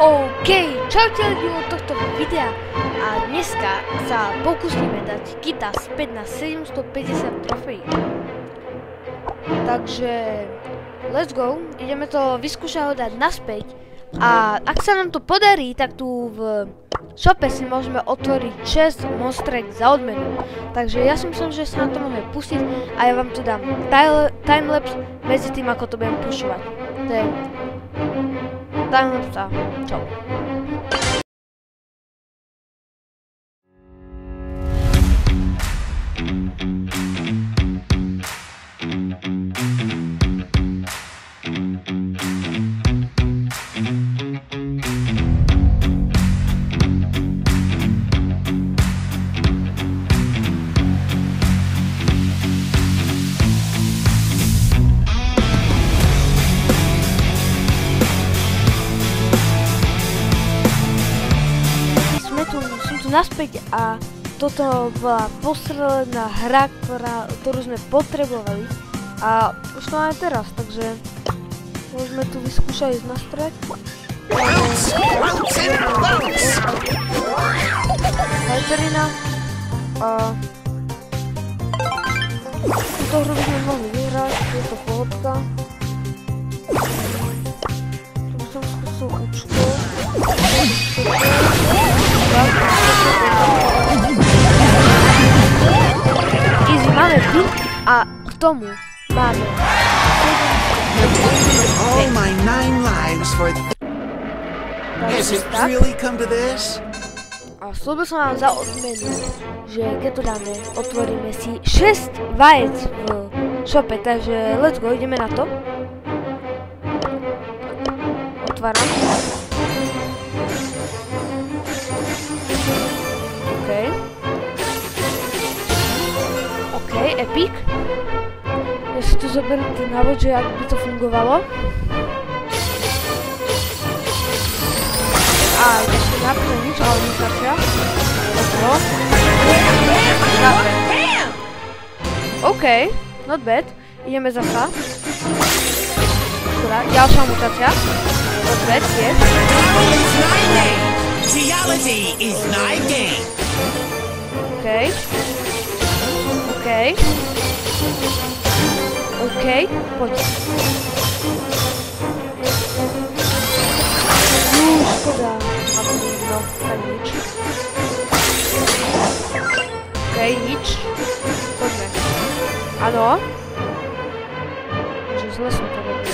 OK, čaute lidi od tohto videa a dneska sa pokúsime dať kita späť na 750 trofejí. Takže let's go, ideme to vyskúšať ho dať naspäť a ak sa nám to podarí, tak tu v shope si môžeme otvoriť 6 monstrek za odmenu. Takže ja si myslím, že sa na to môžeme pustiť a ja vám tu dám timelapse medzi tým, ako to budem pušovať. To je timelapse a čau. Naspäť a toto bola posledná hra, ktorú sme potrebovali a už to máme teraz, takže môžeme tu vyskúšať ísť na stred. Hyperina a túto hru by sme mohli vyhrať, je to pohodka. Tu by som skúsil učko. Easy, máme pink a k tomu máme all my 9 lives for Has it really come to this? A slúbil som vám za odmenu, že keď to dáme, otvoríme si 6 vajec v shope, takže let's go, ideme na to. Otváram. OK, epic. Ja si tu zoberiem ten návod, že jak by to fungovalo. A ešte napríklad nič, ale nezačia. OK, not bad. Ideme zasa. Ďalšia mutácia. Not bad, yes. Geology is my game. OK. OK, poď. Škoda. No, tak nič. OK, nič. Poďme. Áno. Že zle som to robil.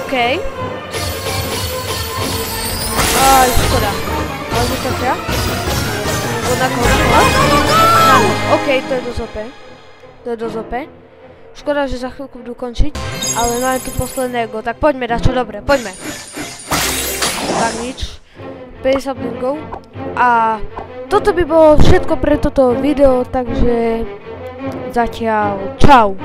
OK. Aj, škoda. Ale mutácia? OK, to je dosť OP. Škoda, že za chvíľku budú končiť, ale máme tu posledného, tak poďme dačo, dobre, poďme. Tak nič, 50 blinkov a toto by bolo všetko pre toto video, takže zatiaľ čau.